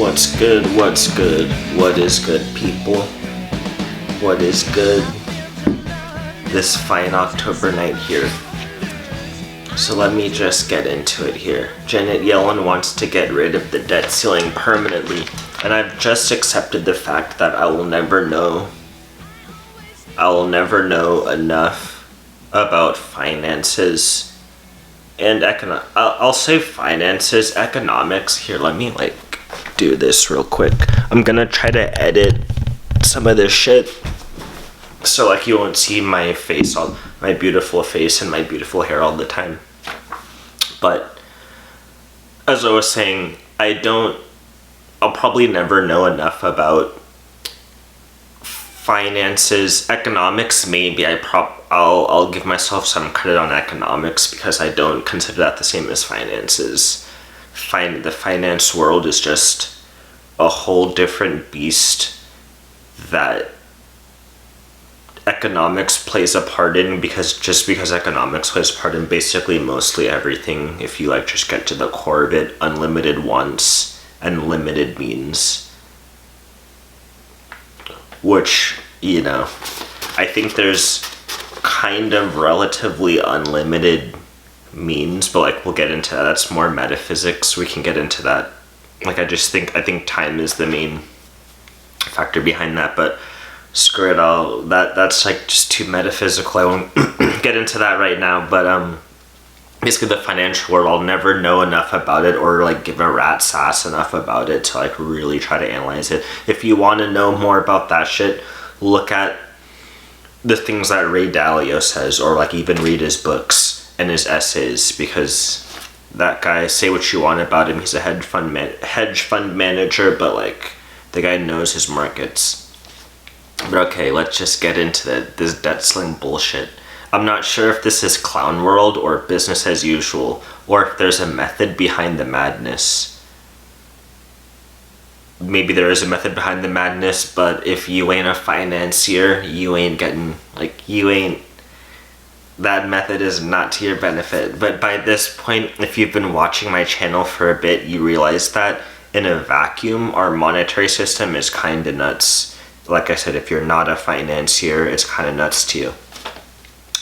What's good? What's good? What is good, people? What is good this fine October night here? So let me just get into it here. Janet Yellen wants to get rid of the debt ceiling permanently, and I've just accepted the fact that I will never know enough about finances and I'll say finances, economics. Here, let me do this real quick. I'm gonna try to edit some of this shit so you won't see my face, all my beautiful face and my beautiful hair all the time. But as I was saying, I'll probably never know enough about finances. Economics, maybe I'll give myself some credit on economics because I don't consider that the same as finances. The finance world is just a whole different beast that economics plays a part in, because economics plays a part in basically mostly everything. If you just get to the core of it, unlimited wants and limited means, which, I think there's kind of relatively unlimited means, but we'll get into that. That's more metaphysics. We can get into that. I think time is the main factor behind that, but screw it, that's just too metaphysical. I won't get into that right now, but basically the financial world, I'll never know enough about it or give a rat's ass enough about it to really try to analyze it. If you want to know more about that shit, look at the things that Ray Dalio says, or even read his books and his essays, because that guy, say what you want about him, he's a hedge fund manager, but the guy knows his markets. But okay, let's just get into this debt ceiling bullshit. I'm not sure if this is clown world or business as usual, or if there's a method behind the madness. Maybe there is a method behind the madness, but if you ain't a financier, that method is not to your benefit. But by this point, if you've been watching my channel for a bit, you realize that in a vacuum, our monetary system is kind of nuts. Like I said, if you're not a financier, it's kind of nuts to you.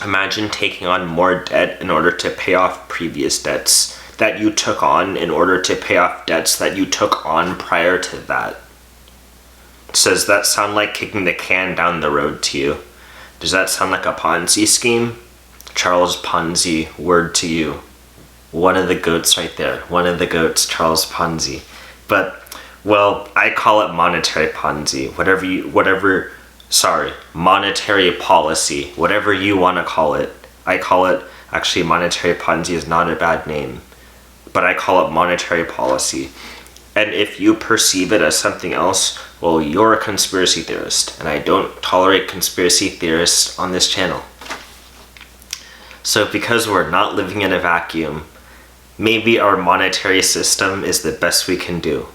Imagine taking on more debt in order to pay off previous debts that you took on in order to pay off debts that you took on prior to that. Does that sound like kicking the can down the road to you? Does that sound like a Ponzi scheme? Charles Ponzi, word to you. One of the goats right there. One of the goats, Charles Ponzi. But, well, I call it monetary Ponzi. Monetary policy. Whatever you want to call it. I call it, actually, monetary Ponzi is not a bad name, but I call it monetary policy. And if you perceive it as something else, well, you're a conspiracy theorist, and I don't tolerate conspiracy theorists on this channel. So because we're not living in a vacuum, maybe our monetary system is the best we can do.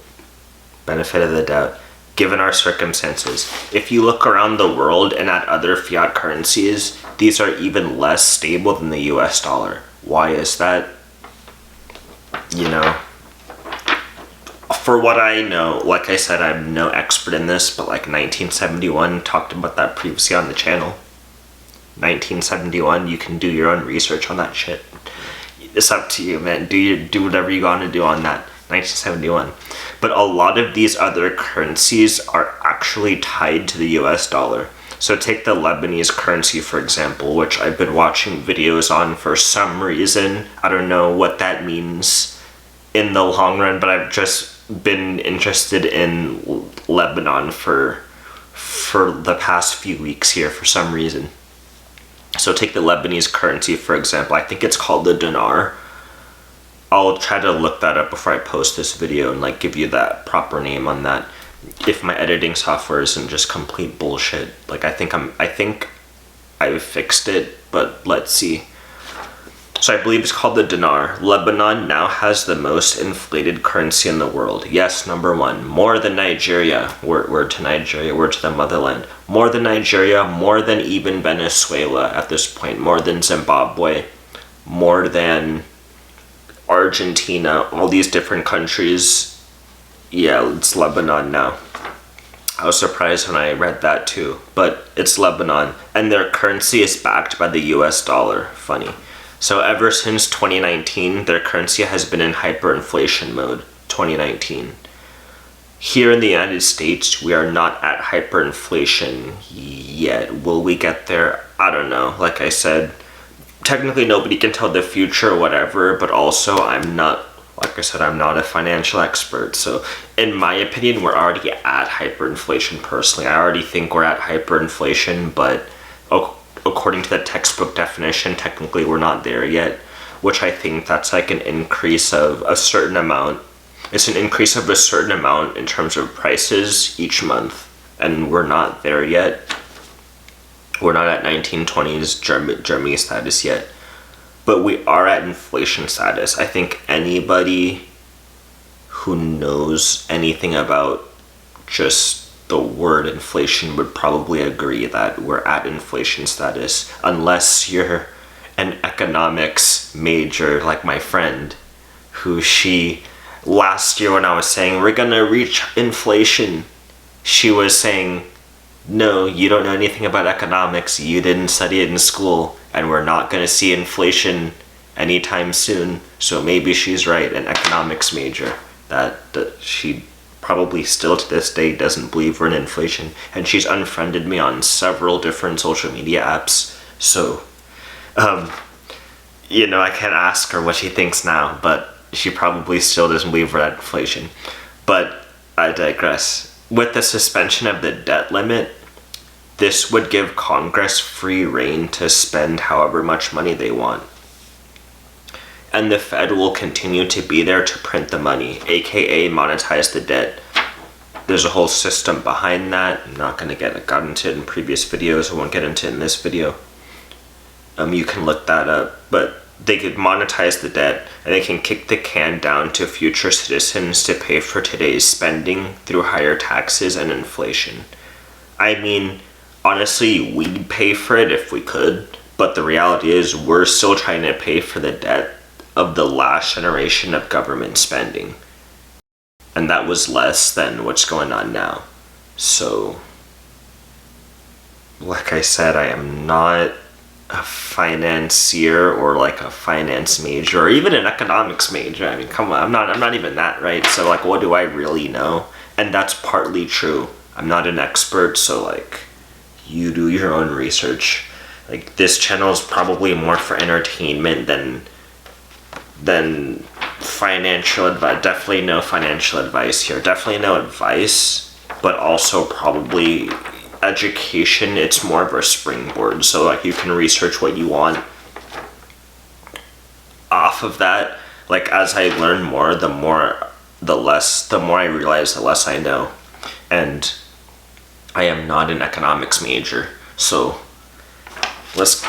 Benefit of the doubt, given our circumstances. If you look around the world and at other fiat currencies, these are even less stable than the US dollar. Why is that? For what I know, like I said, I'm no expert in this, but 1971, talked about that previously on the channel. 1971, you can do your own research on that shit. It's up to you, man. Do whatever you want to do on that. 1971. But a lot of these other currencies are actually tied to the US dollar. So take the Lebanese currency, for example, which I've been watching videos on for some reason. I don't know what that means in the long run, but I've just been interested in Lebanon for the past few weeks here for some reason. So take the Lebanese currency, for example. I think it's called the dinar. I'll try to look that up before I post this video and give you that proper name on that, if my editing software isn't just complete bullshit. I think I've fixed it, but let's see. So I believe it's called the dinar. Lebanon now has the most inflated currency in the world. Yes, number one. More than Nigeria. Word to Nigeria, word to the motherland. More than Nigeria, more than even Venezuela at this point. More than Zimbabwe. More than Argentina. All these different countries Yeah, it's Lebanon now. I was surprised when I read that too, but it's Lebanon, and their currency is backed by the US dollar. Funny. So ever since 2019, their currency has been in hyperinflation mode. 2019. Here in the United States, we are not at hyperinflation yet. Will we get there? I don't know. Like I said, technically nobody can tell the future or whatever, but also I'm not a financial expert. So in my opinion, we're already at hyperinflation personally. I already think we're at hyperinflation, but according to the textbook definition, technically we're not there yet, which I think that's like an increase of a certain amount. It's an increase of a certain amount in terms of prices each month, and we're not there yet. We're not at 1920s Germany status yet, but we are at inflation status. I think anybody who knows anything about just the word inflation would probably agree that we're at inflation status, unless you're an economics major like my friend, who last year when I was saying we're gonna reach inflation, she was saying, no, you don't know anything about economics, you didn't study it in school, and we're not gonna see inflation anytime soon. So maybe she's right, an economics major, that she probably still to this day doesn't believe we're in inflation, and she's unfriended me on several different social media apps. So I can't ask her what she thinks now, but she probably still doesn't believe we're at inflation. But I digress. With the suspension of the debt limit, this would give Congress free rein to spend however much money they want. And the Fed will continue to be there to print the money, aka monetize the debt. There's a whole system behind that. I'm not going to get into it in previous videos. I won't get into it in this video. You can look that up. But they could monetize the debt, and they can kick the can down to future citizens to pay for today's spending through higher taxes and inflation. I mean, honestly, we'd pay for it if we could, but the reality is we're still trying to pay for the debt of the last generation of government spending. And that was less than what's going on now. So, like I said, I am not a financier or like a finance major or even an economics major. I mean, come on, I'm not even that, right? So like, what do I really know? And that's partly true. I'm not an expert, so like, you do your own research. Like, this channel is probably more for entertainment than financial advice. Definitely no financial advice here. Definitely no advice, but also probably education. It's more of a springboard, so like you can research what you want off of that. Like, as I learn more, the more I realize, the less I know. And I am not an economics major, so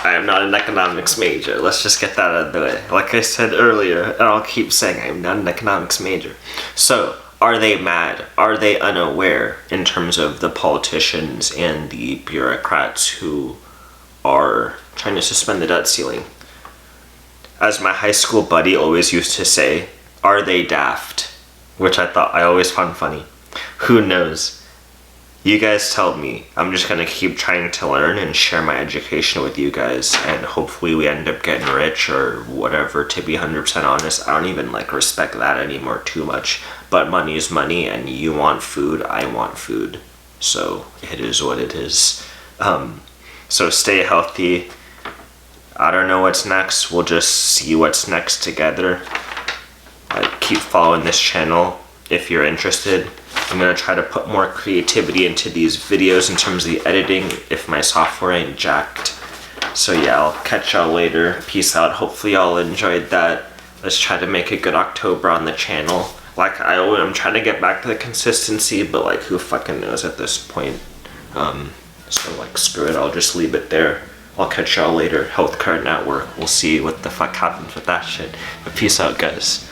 I am not an economics major. Let's just get that out of the way. Like I said earlier, and I'll keep saying, I'm not an economics major. So, are they mad? Are they unaware in terms of the politicians and the bureaucrats who are trying to suspend the debt ceiling? As my high school buddy always used to say, are they daft? Which I always found funny. Who knows? You guys tell me. I'm just gonna keep trying to learn and share my education with you guys, and hopefully we end up getting rich or whatever. To be 100% honest, I don't even like respect that anymore too much. But money is money, and you want food, I want food. So it is what it is. So stay healthy. I don't know what's next. We'll just see what's next together. Keep following this channel if you're interested. I'm going to try to put more creativity into these videos in terms of the editing if my software ain't jacked. So yeah, I'll catch y'all later. Peace out. Hopefully y'all enjoyed that. Let's try to make a good October on the channel. Like I'm trying to get back to the consistency, but like who fucking knows at this point. So like screw it, I'll just leave it there. I'll catch y'all later. Healthcare Network. We'll see what the fuck happens with that shit. But peace out, guys.